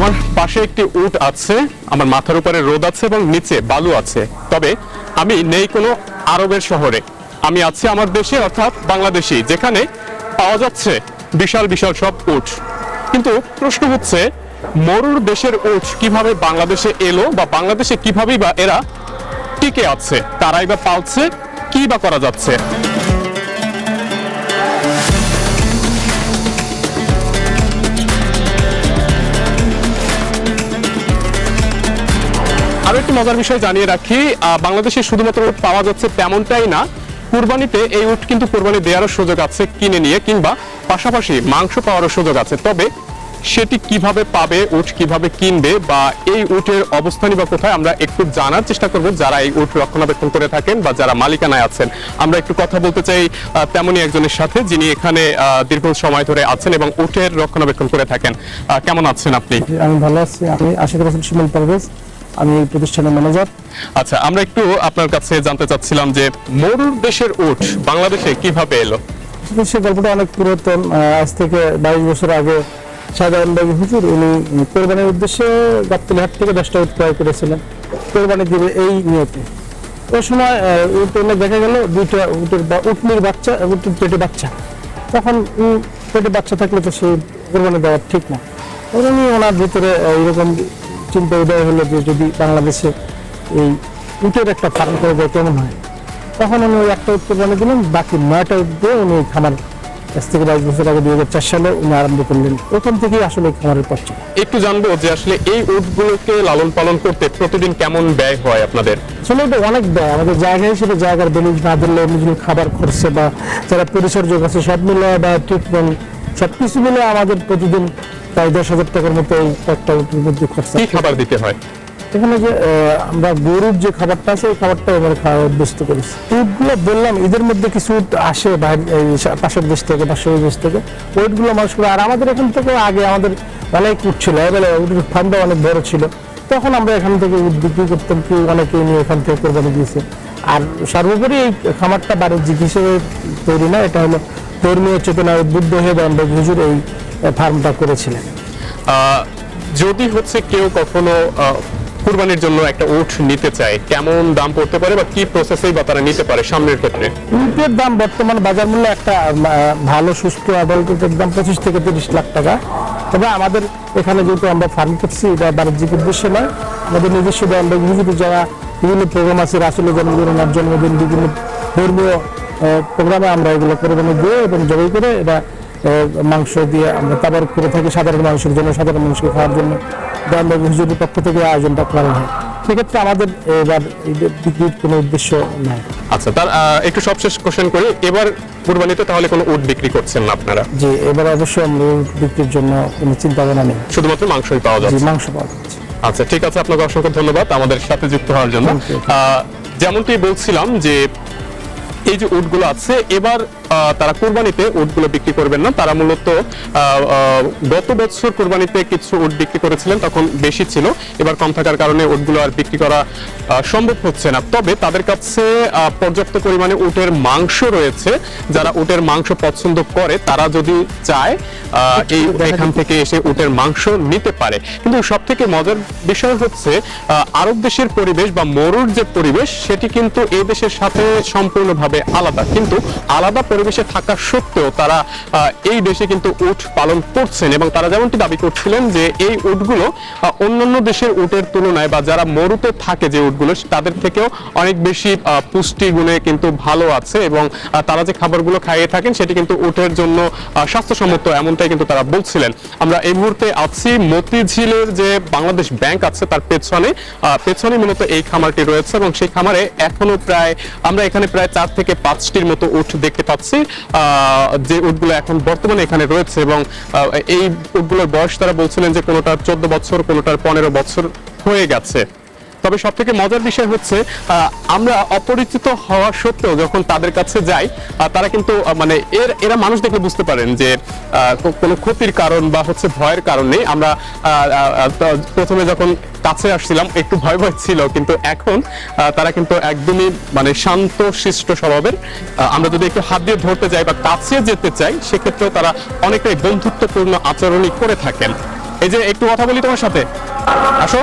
আমার পাশে একটি উট আছে, আমার মাথার উপরে রোদ আছে এবং নিচে বালু আছে। তবে আমি নেই কোনো আরবের শহরে, আমি আছি আমার দেশে অর্থাৎ বাংলাদেশে, যেখানে পাওয়া যাচ্ছে বিশাল বিশাল সব উট। কিন্তু প্রশ্ন হচ্ছে, মরুর দেশের উট কিভাবে বাংলাদেশে এলো, বা বাংলাদেশে কিভাবেই বা এরা টিকে আছে, তারাই বা পালছে, কি বা করা যাচ্ছে। আরো একটি মজার বিষয় জানিয়ে রাখি, বাংলাদেশে শুধুমাত্র উট পাওয়া যাচ্ছে তেমনটাই না, কুরবানিতে এই উট কিন্তু কুরবানি দেওয়ারও সুযোগ আছে কিনে নিয়ে, কিংবা পাশাপাশি মাংস পাওয়ারও সুযোগ আছে। তবে সেটি কিভাবে পাবে, উট কিভাবে কিনবে, বা এই উটের অবস্থানই বা কোথায়, আমরা একটু জানার চেষ্টা করব যারা এই উট রক্ষণাবেক্ষণ করে থাকেন বা যারা মালিকানায় আছেন। আমরা একটু কথা বলতে চাই তেমনই একজনের সাথে, যিনি এখানে দীর্ঘ সময় ধরে আছেন এবং উটের রক্ষণাবেক্ষণ করে থাকেন। কেমন আছেন আপনি? আমি ভালো আছি। আমি আশিকুর রহমান শিমুল পারভেজ, আমি এই প্রতিষ্ঠানের ম্যানেজার। আচ্ছা, আমরা একটু আপনার কাছে জানতে চাচ্ছিলাম যে মরুর দেশের উট বাংলাদেশে কিভাবে এলো? সে গল্পটা অনেক পুরাতন। আজ থেকে 22 বছর আগে সাধারণ বাবু হুজুর উনি কোরবানির উদ্দেশ্যে গাবতলী হাট থেকে 10টা উট ক্রয় করেছিলেন কোরবানি দিবে এই নিয়তে। ওই সময় উট এনে দেখা গেল দুইটা উটনির বাচ্চা, উটের পেটে বাচ্চা। তখন পেটে বাচ্চা থাকলে তো সে কোরবানি দেওয়া ঠিক না। উনি ওনার ভিতরে এইরকম চিন্তা উদয় হলো যে যদি বাংলাদেশে এই উটের একটা ফার্ম করে দেয় কেমন হয়। তখন উনি ওই একটা উট কোরবানি দিলেন, বাকি 9টা উট দিয়ে উনি খামার আজ থেকে 22 বছর আগে 2004 সালে উনি আরম্ভ করলেন। ওখান থেকেই আসলে খামারের পথ ছিল। একটু জানবো যে আসলে এই উটগুলোকে লালন পালন করতে প্রতিদিন কেমন ব্যয় হয় আপনাদের? আসলে এটা অনেক ব্যয়। আমাদের জায়গা হিসেবে জায়গার বেনিজ না দিলে নিজের খাবার খরচে বা যারা পরিচর্যক আছে সব মিলে বা ট্রিটমেন্ট সবকিছু মিলে আমাদের প্রতিদিন প্রায় 10,000 টাকার মতো এই একটা উটের মধ্যে খরচা। কি খাবার দিতে হয় এখানে? যে আমরা গরুর যে খাবারটা আছে এই খাবারটা আমরা খাওয়া অভ্যস্ত করেছি। উটগুলো বললাম ঈদের মধ্যে কিছু উট আসে পাশের দেশ থেকে, পাশের দেশ থেকে উটগুলো মানুষ করে। আর আমাদের এখান থেকে আগে আমাদের অনেক উট ছিল, এবারে উটের ফার্মটা অনেক বড় ছিল। তখন আমরা এখান থেকে উট বিক্রি করতাম, কি অনেকে নিয়ে এখান থেকে কোরবানি দিয়েছে। আর সর্বোপরি এই খামারটা বাণিজ্যিক হিসেবে তৈরি না, এটা হলো ধর্মীয় চেতনায় উদ্বুদ্ধ হয়ে বান্দা হুজুর এই ফার্মটা করেছিলেন। যদি হচ্ছে কেউ কখনো কুরবানির জন্য একটা উট নিতে চায়, কেমন দাম পড়তে পারে বা কি প্রসেসেই বা তারা নিতে পারে সামনের ক্ষেত্রে? উটের দাম বর্তমান বাজার মূল্য একটা ভালো সুস্থ অ্যাডাল্ট উটের দাম 25 থেকে 30 লাখ টাকা। তবে আমাদের এখানে যেহেতু আমরা ফার্ম করছি, এটা বাণিজ্যিক উদ্দেশ্যে নয়, আমাদের নিজস্ব যারা বিভিন্ন প্রোগ্রাম আছে, রাসূলের জন্মদিন, ওনার জন্মদিন, বিভিন্ন ধর্মীয় প্রোগ্রামে আমরা এগুলো কোরবানি দিয়ে এবং জবাই করে এটা মাংস দিয়ে আমরা তাবারুক করে থাকি সাধারণ মানুষের জন্য, সাধারণ মানুষকে খাওয়ার জন্য হুজুরের পক্ষ থেকে আয়োজনটা করা হয়। সেক্ষেত্রে আমাদের এবার বিক্রির কোনো উদ্দেশ্য নাই। আচ্ছা, তার একটু সবশেষ কোশ্চেন করি, এবার কুরবানিতে তাহলে কোনো উট বিক্রি করছেন না আপনারা? জি, এবার অবশ্যই আমরা বিক্রির জন্য কোনো চিন্তা ভাবনা নেই, শুধুমাত্র মাংসই পাওয়া যাচ্ছে। মাংস পাওয়া যাচ্ছে। আচ্ছা, ঠিক আছে, আপনাকে অসংখ্য ধন্যবাদ আমাদের সাথে যুক্ত হওয়ার জন্য। যেমনটি বলছিলাম যে এই যে উটগুলো আছে, এবার তারা কুরবানিতে উটগুলো বিক্রি করবেন না। তারা মূলত গত বছর কুরবানিতে কিছু উট বিক্রি করেছিলেন, তখন বেশি ছিল, এবার কম থাকার কারণে উটগুলো আর বিক্রি করা সম্ভব হচ্ছে না। তবে তাদের কাছে পর্যাপ্ত পরিমাণে উটের মাংস রয়েছে। যারা উটের মাংস পছন্দ করে তারা যদি চায় এখান থেকে এসে উটের মাংস নিতে পারে। কিন্তু সব থেকে মজার বিষয় হচ্ছে আরব দেশের পরিবেশ বা মরুর যে পরিবেশ, সেটি কিন্তু এই দেশের সাথে সম্পূর্ণভাবে আলাদা। কিন্তু আলাদা পরিবেশে থাকা সত্ত্বেও তারা এই দেশে কিন্তু উট পালন করছেন, এবং তারা যেমনটি দাবি করছিলেন যে এই উটগুলো অন্যান্য দেশের উটের তুলনায় বা যারা মরুতে থাকে যে উটগুলো, তাদের থেকেও অনেক বেশি পুষ্টি গুণে কিন্তু ভালো আছে, এবং তারা যে খাবারগুলো খাইয়ে থাকেন সেটি কিন্তু উটের জন্য স্বাস্থ্যসম্মত, এমনটাই কিন্তু তারা বলছিলেন। আমরা এই মুহূর্তে আছি মতিঝিলের যে বাংলাদেশ ব্যাংক আছে তার পেছনে মূলত এই খামারটি রয়েছে, এবং সেই খামারে এখনো আমরা এখানে প্রায় 4 থেকে 5টির মতো উট দেখতে পাচ্ছি, যে উটগুলো এখন বর্তমানে এখানে রয়েছে। এবং এই উটগুলোর বয়স তারা বলছিলেন যে কোনোটার 14 বছর, কোনোটার 15 বছর হয়ে গেছে। তবে সব থেকে মজার বিষয় হচ্ছে আমরা অপরিচিত হওয়া সত্ত্বেও যখন তাদের কাছে যাই, তারা কিন্তু মানে এরা মানুষ দেখলে বুঝতে পারেন যে কোনো ক্ষতির কারণ বা হচ্ছে ভয়ের কারণ নেই। আমরা প্রথমে যখন কাছে আসছিলাম একটু ভয় ছিল, কিন্তু এখন তারা কিন্তু একদমই মানে শান্ত শিষ্ট স্বভাবের। আমরা যদি একটু হাত দিয়ে ধরতে যাই বা কাছে যেতে চাই, সেক্ষেত্রেও তারা অনেকটাই বন্ধুত্বপূর্ণ আচরণই করে থাকেন। এই যে একটু কথা বলি তোমার সাথে, আসো।